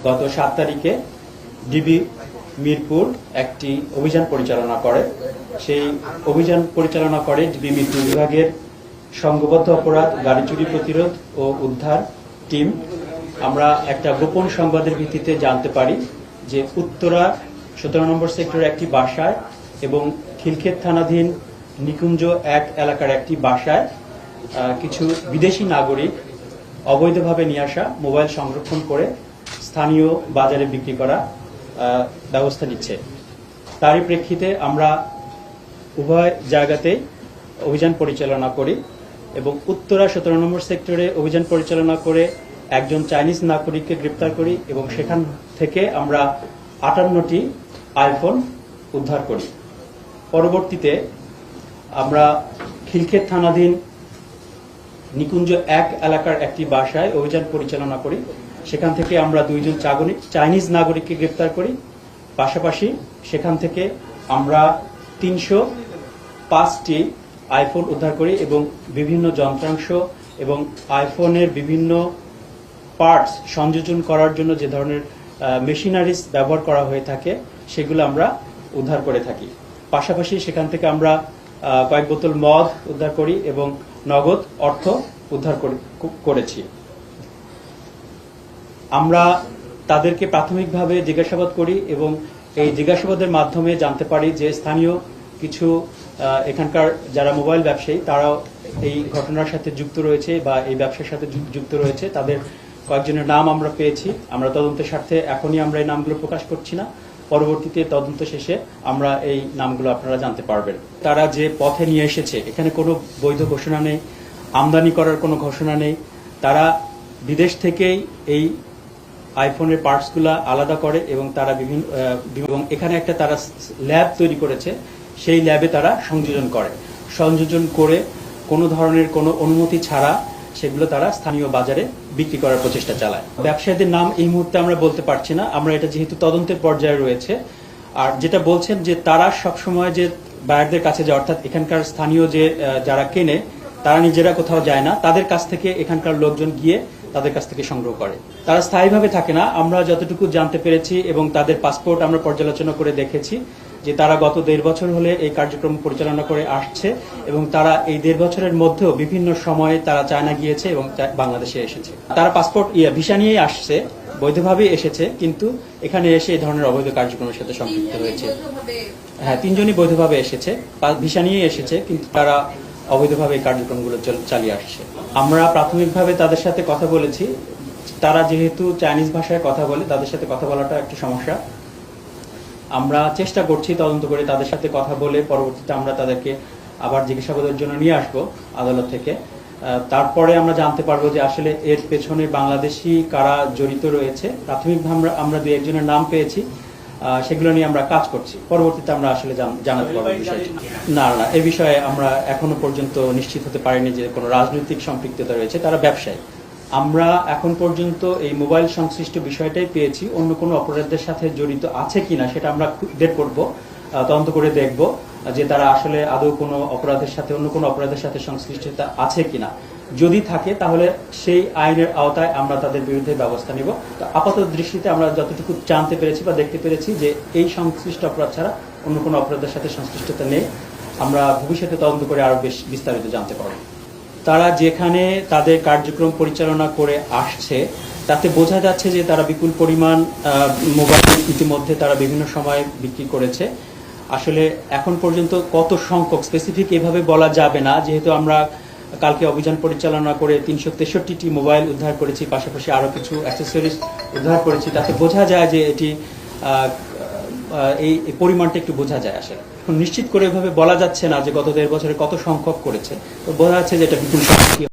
গত 7 তারিখে ডিবি মিরপুর একটি অভিযান পরিচালনা করে। সেই অভিযান পরিচালনা করে ডিবি মিরপুর বিভাগের সংঘবদ্ধ অপরাধ, গাড়ি চুরি প্রতিরোধ ও উদ্ধার টিম। আমরা একটা গোপন সংবাদের ভিত্তিতে জানতে পারি যে উত্তরা 17 নম্বর সেক্টরের একটি বাসায় এবং খিলক্ষেত থানাধীন নিকুঞ্জ 1 এলাকার একটি বাসায় কিছু বিদেশি নাগরিক অবৈধভাবে নিয়ে আসা মোবাইল সংরক্ষণ করে স্থানীয় বাজারে বিক্রি করা ব্যবস্থা নিচ্ছে। তারই প্রেক্ষিতে আমরা উভয় জায়গাতেই অভিযান পরিচালনা করি এবং উত্তরা 17 নম্বর সেক্টরে অভিযান পরিচালনা করে একজন চাইনিজ নাগরিককে গ্রেপ্তার করি এবং সেখান থেকে আমরা 58টি আইফোন উদ্ধার করি। পরবর্তীতে আমরা খিলক্ষেত থানাধীন নিকুঞ্জ 1 এলাকার একটি বাসায় অভিযান পরিচালনা করি। সেখান থেকে আমরা 2জন চাইনিজ নাগরিককে গ্রেপ্তার করি। পাশাপাশি সেখান থেকে আমরা 305টি আইফোন উদ্ধার করি এবং বিভিন্ন যন্ত্রাংশ এবং আইফোনের বিভিন্ন পার্টস সংযোজন করার জন্য যে ধরনের মেশিনারিজ ব্যবহার করা হয়ে থাকে সেগুলো আমরা উদ্ধার করে থাকি। পাশাপাশি সেখান থেকে আমরা কয়েক বোতল মদ উদ্ধার করি এবং নগদ অর্থ উদ্ধার করেছি। আমরা তাদেরকে প্রাথমিকভাবে জিজ্ঞাসাবাদ করি এবং এই জিজ্ঞাসাবাদের মাধ্যমে জানতে পারি যে স্থানীয় কিছু এখানকার যারা মোবাইল ব্যবসায়ী তারাও এই ঘটনার সাথে যুক্ত রয়েছে বা এই ব্যবসার সাথে যুক্ত রয়েছে। তাদের কয়েকজনের নাম আমরা পেয়েছি। আমরা তদন্তের স্বার্থে এখনই আমরা এই নামগুলো প্রকাশ করছি না, পরবর্তীতে তদন্ত শেষে আমরা এই নামগুলো আপনারা জানতে পারবেন। তারা যে পথে নিয়ে এসেছে এখানে কোনো বৈধ ঘোষণা নেই, আমদানি করার কোনো ঘোষণা নেই। তারা বিদেশ থেকেই এই আইফোনের পার্টসগুলো আলাদা করে এবং তারা এবং এখানে একটা তারা ল্যাব তৈরি করেছে, সেই ল্যাবে তারা সংযোজন করে কোনো ধরনের কোনো অনুমতি ছাড়া সেগুলো তারা স্থানীয় বাজারে বিক্রি করার প্রচেষ্টা চালায়। ব্যবসায়ীদের নাম এই মুহূর্তে আমরা বলতে পারছি না, আমরা এটা যেহেতু তদন্তের পর্যায়ে রয়েছে। আর যেটা বলছেন যে তারা সবসময় যে বায়ারদের কাছে যায়, অর্থাৎ এখানকার স্থানীয় যে যারা কেনে তারা নিজেরা কোথাও যায় না, তাদের কাছ থেকে এখানকার লোকজন গিয়ে তাদের কাছ থেকে সংগ্রহ করে। তারা স্থায়ীভাবে থাকে না, আমরা যতটুকু জানতে পেরেছি এবং তাদের পাসপোর্ট আমরা পর্যালোচনা করে দেখেছি যে তারা গত 1.5 বছর হলে এই কার্যক্রম পরিচালনা করে আসছে এবং তারা এই 1.5 বছরের মধ্যেও বিভিন্ন সময়ে তারা চায়না গিয়েছে এবং বাংলাদেশে এসেছে। তারা পাসপোর্ট ভিসা নিয়েই আসছে, বৈধভাবে এসেছে, কিন্তু এখানে এসে এই ধরনের অবৈধ কার্যক্রমের সাথে সম্পৃক্ত হয়েছে। হ্যাঁ, 3জনই বৈধভাবে এসেছে, ভিসা নিয়ে এসেছে, কিন্তু তারা অবৈধভাবে এই কার্যক্রমগুলো চালিয়ে আসছে। আমরা প্রাথমিকভাবে তাদের সাথে কথা বলেছি। তারা যেহেতু চাইনিজ ভাষায় কথা বলে, তাদের সাথে কথা বলাটা একটু সমস্যা। আমরা চেষ্টা করছি তদন্ত করে তাদের সাথে কথা বলে পরবর্তীতে আমরা তাদেরকে আবার জিজ্ঞাসাবাদের জন্য নিয়ে আসবো আদালত থেকে। তারপরে আমরা জানতে পারবো যে আসলে এর পেছনে বাংলাদেশি কারা জড়িত রয়েছে। প্রাথমিকভাবে আমরা 2-1 জনের নাম পেয়েছি, সেগুলো নিয়ে আমরা কাজ করছি। পরবর্তীতে আমরা আসলে জানাতে পারবো বিষয়টি। না, এ বিষয়ে আমরা এখনো পর্যন্ত নিশ্চিত হতে পারিনি যে কোনো রাজনৈতিক সম্পৃক্ততা রয়েছে। তারা ব্যবসায়ী। আমরা এখন পর্যন্ত এই মোবাইল সংশ্লিষ্ট বিষয়টাই পেয়েছি। অন্য কোনো অপরাধের সাথে জড়িত আছে কিনা সেটা আমরা বের করব, তদন্ত করে দেখব যে তারা আসলে আদৌ কোনো অপরাধের সাথে অন্য কোনো অপরাধের সাথে সংশ্লিষ্টতা আছে কিনা। যদি থাকে তাহলে সেই আইনের আওতায় আমরা তাদের বিরুদ্ধে ব্যবস্থা নিব। তো আপাতত দৃষ্টিতে আমরা যতটুকু জানতে পেরেছি বা দেখতে পেরেছি যে এই সংশ্লিষ্ট অপরাধ ছাড়া অন্য কোনো অপরাধের সাথে সংশ্লিষ্টতা নেই। আমরা ভবিষ্যতে তদন্ত করে আরো বেশ বিস্তারিত জানতে পারব। তারা যেখানে তাদের কার্যক্রম পরিচালনা করে আসছে তাতে বোঝা যাচ্ছে যে তারা বিপুল পরিমাণ মোবাইল ইতিমধ্যে তারা বিভিন্ন সময় বিক্রি করেছে। আসলে এখন পর্যন্ত কত সংখ্যক স্পেসিফিক এভাবে বলা যাবে না, যেহেতু আমরা কালকে অভিযান পরিচালনা করে 363টি মোবাইল উদ্ধার করেছি, পাশাপাশি আরো কিছু অ্যাক্সেসরিজ উদ্ধার করেছি। তাতে বোঝা যায় যে এটি এই পরিমাণটা একটু বোঝা যায়। আসলে এখন নিশ্চিত করে এভাবে বলা যাচ্ছে না যে গত 1.5 বছরে কত সংখ্যক করেছে, তো বোঝা যাচ্ছে যে এটা বিপুল সংখ্যক।